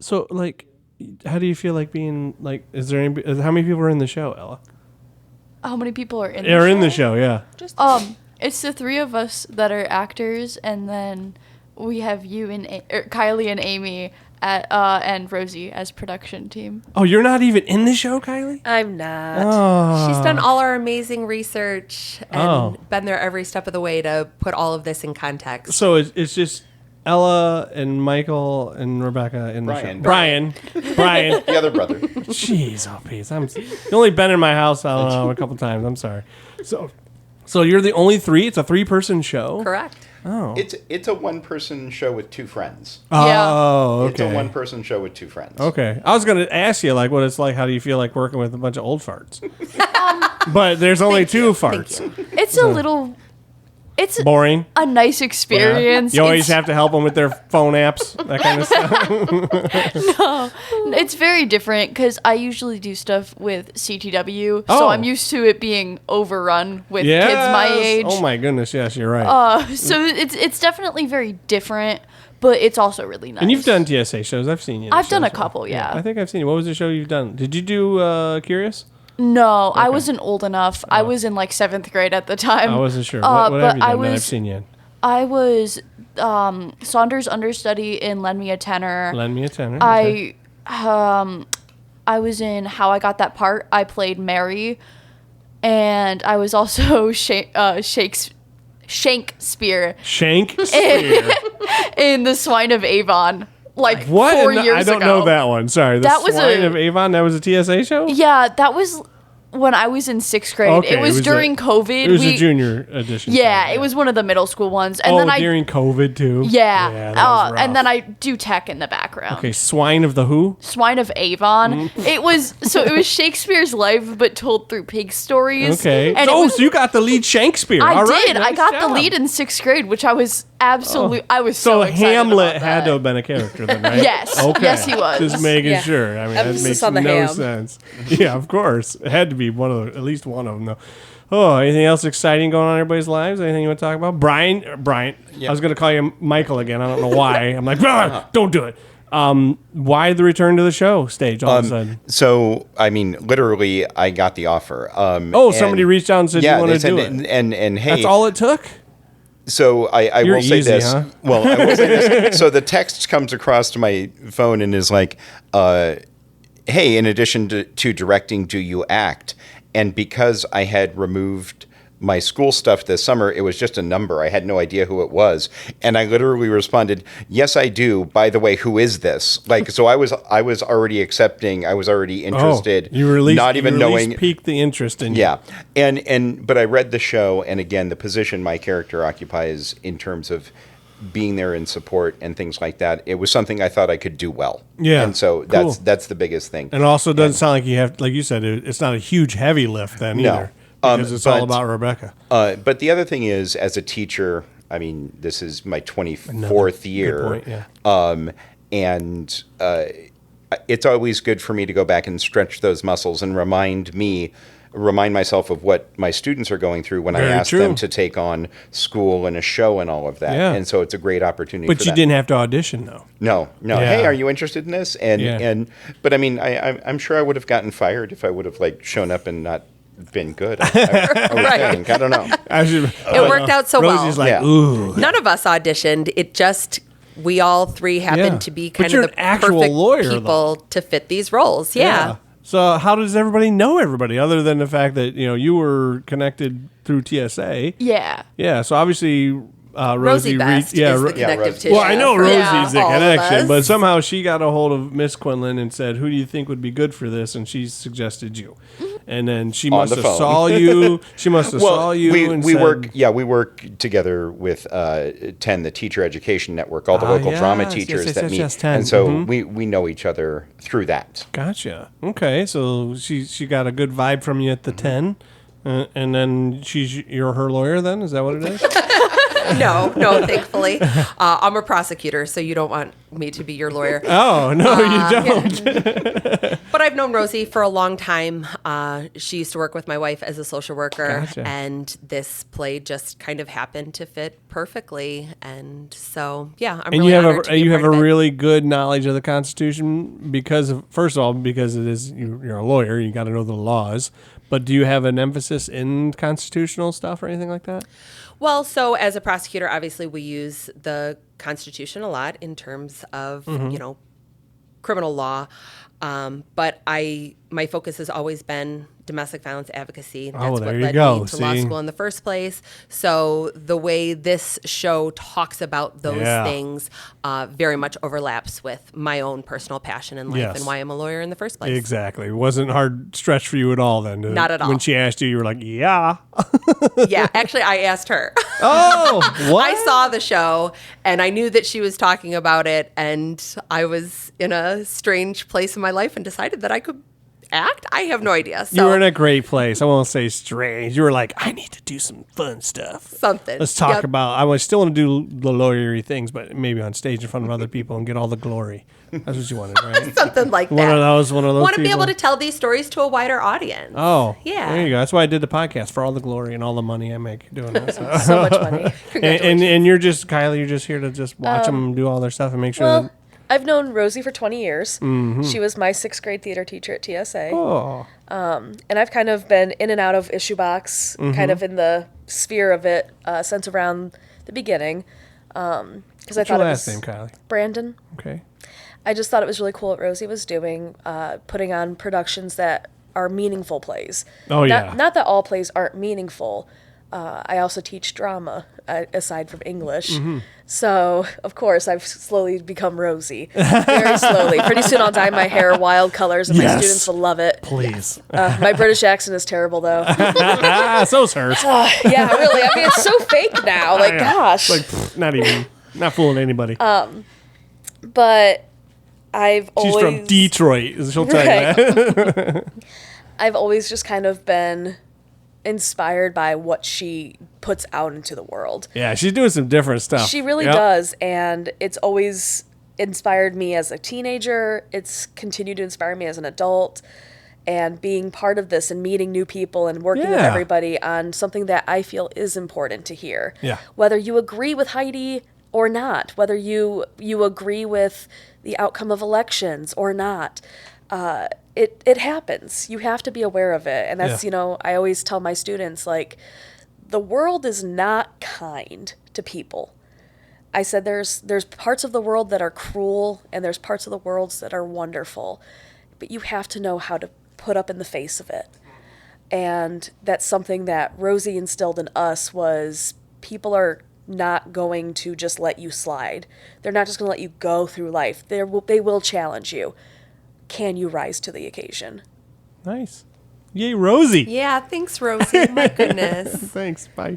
So, like, how do you feel like being, like, how many people are in the show, Ella? How many people are in Are in the show, yeah. It's the three of us that are actors, and then we have you and Kylie and Amy and Rosie as production team. Oh, you're not even in the show, Kylie? I'm not. Oh. She's done all our amazing research and been there every step of the way to put all of this in context. So it's just Ella and Michael and Rebecca in the show. Brian. The other brother. Jeez, oh, Pete. You've only been in my house, I don't know, a couple times. I'm sorry. So you're the only three? It's a 3-person show? Correct. Oh. It's a one-person show with 2 friends. Oh, okay. It's a one-person show with 2 friends. Okay. I was going to ask you, like, what it's like. How do you feel like working with a bunch of old farts? But there's only 2 farts. It's a little... It's boring. A nice experience. Yeah. You always have to help them with their phone apps, that kind of stuff. No, it's very different because I usually do stuff with CTW, so I'm used to it being overrun with kids my age. Oh my goodness, yes, you're right. So it's definitely very different, but it's also really nice. And you've done TSA shows. I've seen you. I've done a couple, yeah. I think I've seen you. What was the show you've done? Did you do Curious? No, I wasn't old enough. I was in like 7th grade at the time. I wasn't sure. What have you done that I've seen you in? I was Saunders' understudy in Lend Me a Tenor. Lend Me a Tenor. Okay. I was in How I Got That Part. I played Mary. And I was also Shakespeare. In The Swine of Avon. Like what? 4 years ago. I don't know that one. Sorry. The Swine of Avon? That was a TSA show? Yeah, that was when I was in 6th grade. Okay, it was during COVID. It was a junior edition. Yeah, it was one of the middle school ones. And then during COVID too? Yeah. that was rough. And then I do tech in the background. Okay, Swine of the who? Swine of Avon. It was Shakespeare's life, but told through pig stories. Okay. And so you got the lead Shakespeare. I All right, did. nice I got job. the lead in 6th grade, which I was I was so excited Hamlet about had that. to have been a character then, right? Yes. Okay. Yes, he was. Just making Yeah. sure. I mean, Emphasis that makes on the no ham. sense. Yeah, of course. It had to be at least one of them, though. Oh, anything else exciting going on in everybody's lives? Anything you want to talk about? Brian. Yeah. I was going to call you Michael again. I don't know why. I'm like, don't do it. Why the return to the show stage all of a sudden? So, I mean, literally, I got the offer. Somebody reached out and said you want to do it. And hey, that's all it took? So I You're will say easy, this. huh? Well, I will say this. So the text comes across to my phone and is like, hey, in addition to directing, do you act? And because I had removed my school stuff this summer, it was just a number. I had no idea who it was. And I literally responded, yes, I do. By the way, who is this? Like, so I was already accepting. I was already interested. Not even knowing. Piqued the interest in you. Yeah. But I read the show. And again, the position my character occupies in terms of being there in support and things like that, it was something I thought I could do well. Yeah. And so that's the biggest thing. And it also doesn't sound like you have, like you said, it's not a huge heavy lift then either. Because it's all about Rebecca. But the other thing is, as a teacher, I mean, this is my 24th year. Good point, yeah. And it's always good for me to go back and stretch those muscles and remind myself of what my students are going through when I ask them to take on school and a show and all of that. Yeah. And so it's a great opportunity But for you that. didn't have to audition, though. No. Yeah. Hey, are you interested in this? But I mean, I'm sure I would have gotten fired if I would have shown up and not been good. I think. I don't know. It worked out so Rosie's well. like, ooh. None of us auditioned. We all three happened to be kind you're of the an actual perfect lawyer, people to fit these roles. Yeah. So how does everybody know everybody other than the fact that, you were connected through TSA? Yeah. Yeah. So obviously Rosie Best is the connective Rosie. tissue. Well, I know for Rosie's the all of connection, us. but somehow she got a hold of Miss Quinlan and said, who do you think would be good for this? And she suggested you. And then she On must the have phone. saw you. She must have saw you and we said, work together with 10, the Teacher Education Network, all the local drama teachers that meet. 10. And so we know each other through that. Gotcha. Okay, so she got a good vibe from you at the 10. And then you're her lawyer then? Is that what it is? No, thankfully. I'm a prosecutor, so you don't want me to be your lawyer. Oh, no, you don't. But I've known Rosie for a long time. She used to work with my wife as a social worker, Gotcha. and this play just kind of happened to fit perfectly. And so, yeah, I'm And really you have honored to be you have part a of it. really good knowledge of the Constitution because of, first of all, because it is you're a lawyer, you got to know the laws. But do you have an emphasis in constitutional stuff or anything like that? Well, so as a prosecutor, obviously we use the Constitution a lot in terms of, criminal law. But my focus has always been domestic violence advocacy. That's Oh, there what you led go. me to law See? school in the first place. So the way this show talks about those Yeah. things very much overlaps with my own personal passion in life Yes. and why I'm a lawyer in the first place. Exactly. It wasn't hard stretch for you at all then. Not at all. When she asked you were like, yeah. Yeah, actually, I asked her. Oh, what? I saw the show and I knew that she was talking about it, and I was in a strange place in my life and decided that I could act. I have no idea. So You were in a great place. I won't say strange. You were like, I need to do some fun stuff. something. Let's talk Yep. about. I was still want to do the lawyery things, but maybe on stage in front of other people and get all the glory. That's what you wanted, right? something like One that. of those Want to be people. able to tell these stories to a wider audience. Oh, Yeah. There you go. That's why I did the podcast, for all the glory and all the money I make doing it. So. So much money. and you're just Kylie. You're just here to just watch them do all their stuff and make sure. Well, I've known Rosie for 20 years. Mm-hmm. She was my 6th grade theater teacher at TSA. oh, And I've kind of been in and out of Issue Box, Mm-hmm. kind of in the sphere of it since around the beginning. Because I what's your thought it last was name, Kylie? Brandon. Okay. I just thought it was really cool what Rosie was doing, putting on productions that are meaningful plays. Oh, yeah. Not that all plays aren't meaningful. I also teach drama aside from English. Mm-hmm. So, of course, I've slowly become Rosie. Very slowly. Pretty soon I'll dye my hair wild colors and my Yes. students will love it. Please. My British accent is terrible, though. So's hers. Yeah, really. I mean, it's so fake now. Like, Yeah. gosh. Like, not even, not fooling anybody. But I've She's always... from Detroit. She'll tell Right. you that. I've always just kind of been inspired by what she puts out into the world. Yeah, she's doing some different stuff. She really Yep. does, and it's always inspired me as a teenager. It's continued to inspire me as an adult, and being part of this and meeting new people and working with Yeah. everybody on something that I feel is important to hear. Yeah. Whether you agree with Heidi or not, whether you agree with the outcome of elections or not, it happens. You have to be aware of it, and that's Yeah. I always tell my students, like, the world is not kind to people. I said there's parts of the world that are cruel and there's parts of the world that are wonderful, but you have to know how to put up in the face of it. And that's something that Rosie instilled in us, was people are not going to just let you slide. They're not just going to let you go through life. They will challenge you. Can you rise to the occasion? Nice. Yay, Rosie. Yeah, thanks, Rosie. My goodness. Thanks. Bye.